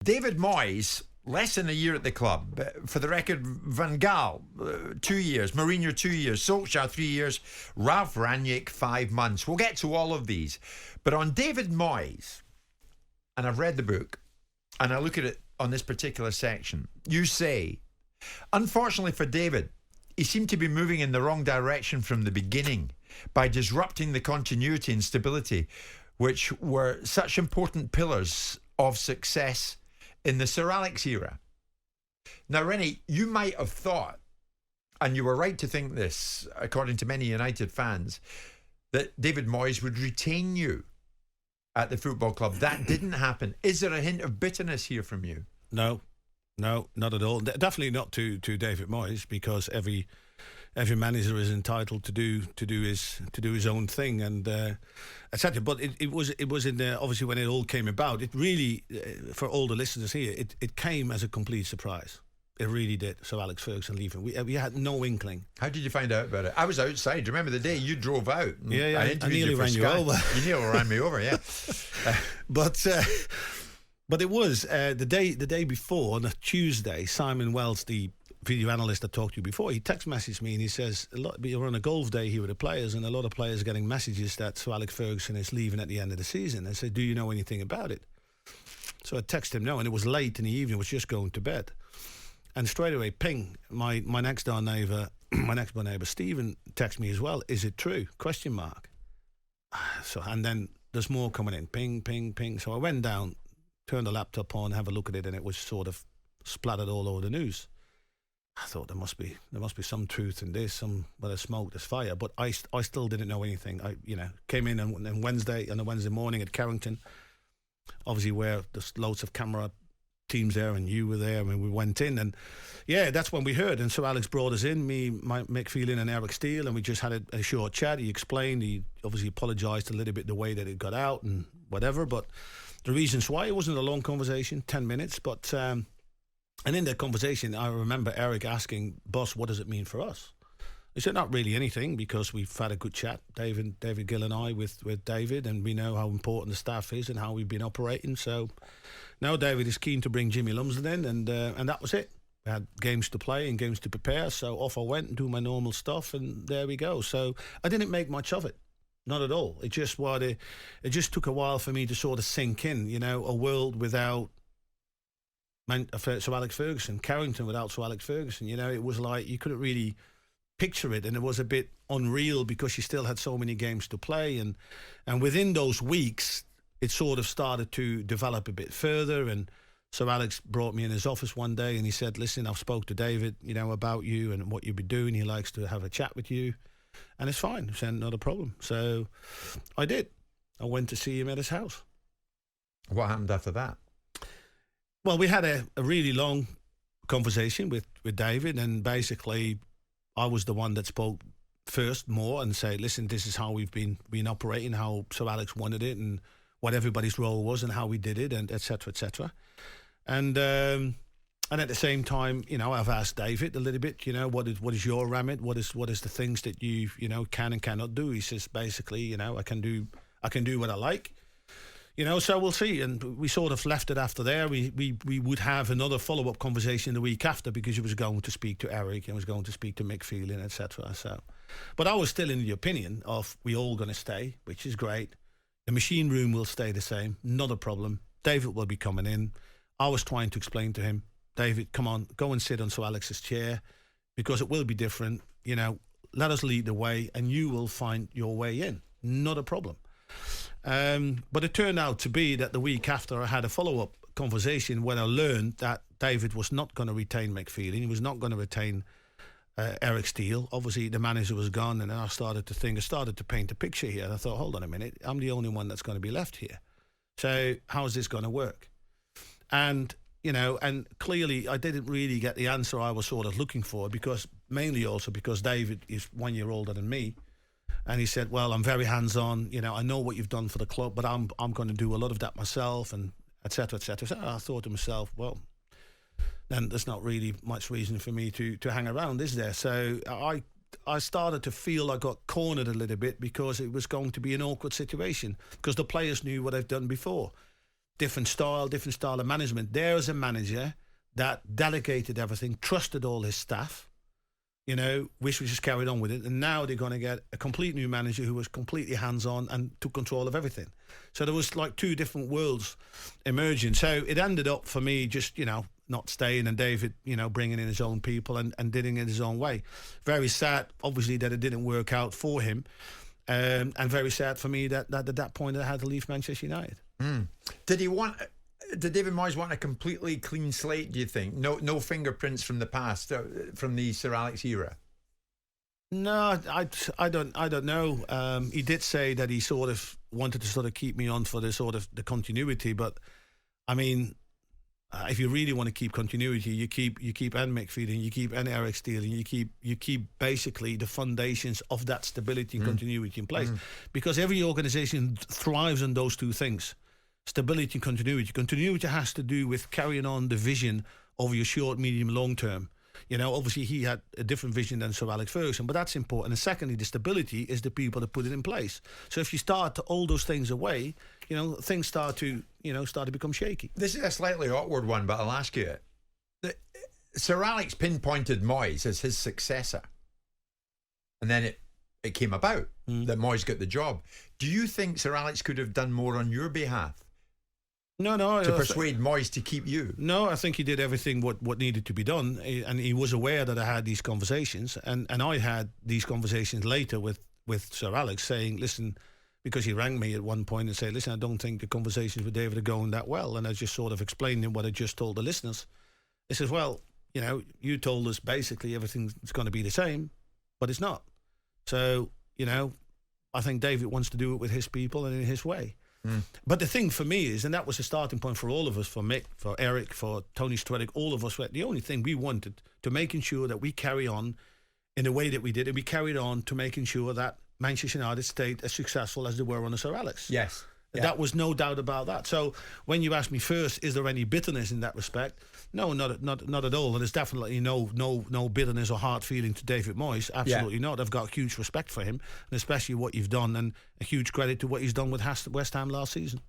David Moyes, less than a year at the club. For the record, Van Gaal, 2 years. Mourinho, 2 years. Solskjaer, 3 years. Ralph Rangnick, 5 months. We'll get to all of these. But on David Moyes, and I've read the book, and I look at it on this particular section, you say, unfortunately for David, he seemed to be moving in the wrong direction from the beginning by disrupting the continuity and stability, which were such important pillars of success in the Sir Alex era. Now, Rene, you might have thought, and you were right to think this, according to many United fans, that David Moyes would retain you at the football club. That didn't happen. Is there a hint of bitterness here from you? No, not at all. Definitely not to David Moyes, because every manager is entitled to do his own thing, and etc. But it was in there, obviously, when it all came about. It really, for all the listeners here, it came as a complete surprise. It really did. So Alex Ferguson leaving, we had no inkling. How did you find out about it? I was outside. Do you remember the day you drove out? Yeah. I nearly ran you over. You nearly ran me over. Yeah. But it was the day before, on a Tuesday. Simon Wells, the video analyst I talked to you before, he text messaged me and he says, we're on a golf day here with the players, and a lot of players are getting messages that Sir Alex Ferguson is leaving at the end of the season. I said, do you know anything about it? So I texted him no, and it was late in the evening. I was just going to bed. And straight away, ping, my next door neighbour, Stephen, texted me as well. Is it true? ? So, and then there's more coming in. Ping, ping, ping. So I went down, turned the laptop on, have a look at it, and it was sort of splattered all over the news. I thought there must be some truth in this. Where there's smoke, there's fire. But I still didn't know anything. I came in on a Wednesday morning at Carrington, obviously where there's loads of camera teams there, and you were there, and we went in, and yeah, that's when we heard. And so Alex brought us in, me, Mick Phelan and Erik Steele, and we just had a short chat. He explained, he obviously apologised a little bit the way that it got out and whatever, but the reasons why, it wasn't a long conversation, 10 minutes, but and in that conversation I remember Erik asking, boss, what does it mean for us? He said, not really anything, because we've had a good chat, David Gill and I, with David, and we know how important the staff is and how we've been operating. So now David is keen to bring Jimmy Lumsden in, and that was it. We had games to play and games to prepare, so off I went and do my normal stuff, and there we go. So I didn't make much of it, not at all. It just took a while for me to sort of sink in, a world without Sir Alex Ferguson, Carrington without Sir Alex Ferguson. It was like you couldn't really picture it, and it was a bit unreal because you still had so many games to play, and within those weeks it sort of started to develop a bit further. And so Alex brought me in his office one day and he said, listen, I've spoke to David about you and what you've been doing. He likes to have a chat with you, and it's fine. I said, not a problem. So I did. I went to see him at his house. What happened after that? Well, we had a really long conversation with David, and basically I was the one that spoke first more and say, listen, this is how we've been operating, how Sir Alex wanted it, and what everybody's role was, and how we did it, and et cetera, et cetera. And at the same time, I've asked David a little bit, what is your remit? What is the things that you can and cannot do? He says basically, I can do what I like. So we'll see. And we sort of left it after there. We would have another follow-up conversation the week after, because he was going to speak to Erik and was going to speak to Mick Phelan, etc. So, but I was still in the opinion of we all going to stay, which is great. The machine room will stay the same, not a problem. David will be coming in. I was trying to explain to him, David, come on, go and sit on Sir Alex's chair, because it will be different. Let us lead the way, and you will find your way in. Not a problem. But it turned out to be that the week after I had a follow-up conversation when I learned that David was not going to retain Mick Phelan. He was not going to retain Erik Steele. Obviously, the manager was gone, and I started to paint a picture here. And I thought, hold on a minute, I'm the only one that's going to be left here. So how's this going to work? And, and clearly I didn't really get the answer I was sort of looking for, mainly also because David is 1 year older than me. And he said, well, I'm very hands-on, I know what you've done for the club, but I'm going to do a lot of that myself, and et cetera, et cetera. So I thought to myself, well, then there's not really much reason for me to hang around, is there? So I started to feel I got cornered a little bit, because it was going to be an awkward situation, because the players knew what I've done before. different style of management. There's a manager that delegated everything, trusted all his staff, which was just carried on with it. And now they're going to get a complete new manager who was completely hands-on and took control of everything. So there was like two different worlds emerging. So it ended up for me just, not staying, and David, bringing in his own people and doing it his own way. Very sad, obviously, that it didn't work out for him. And very sad for me that at that point I had to leave Manchester United. Did David Moyes want a completely clean slate, do you think? No fingerprints from the past, from the Sir Alex era? No, I don't know. He did say that he sort of wanted to sort of keep me on for the continuity, but I mean, if you really want to keep continuity, you keep N McFeed and you keep N Erik Steele, and you keep basically the foundations of that stability and continuity in place, because every organisation thrives on those two things: stability and continuity. Continuity has to do with carrying on the vision of your short, medium, long term. Obviously he had a different vision than Sir Alex Ferguson, but that's important. And secondly, the stability is the people that put it in place. So if you start to all those things away, things start to become shaky. This is a slightly awkward one, but I'll ask you it. Sir Alex pinpointed Moyes as his successor, and then it came about that Moyes got the job. Do you think Sir Alex could have done more on your behalf? No. To persuade Moyes to keep you? No, I think he did everything what needed to be done, and he was aware that I had these conversations, and I had these conversations later with Sir Alex, saying, listen, because he rang me at one point and said, listen, I don't think the conversations with David are going that well, and I just sort of explained him what I just told the listeners. He says, well, you told us basically everything's going to be the same, but it's not. So, I think David wants to do it with his people and in his way. But the thing for me is, and that was a starting point for all of us, for Mick, for Erik, for Tony Streddick, all of us, the only thing we wanted to making sure that we carry on in the way that we did, and we carried on to making sure that Manchester United stayed as successful as they were under Sir Alex. Yes. Yeah. That was no doubt about that. So when you ask me first, is there any bitterness in that respect? No, not at all. And there's definitely no bitterness or hard feeling to David Moyes. Absolutely not. I've got huge respect for him, and especially what you've done, and a huge credit to what he's done with West Ham last season.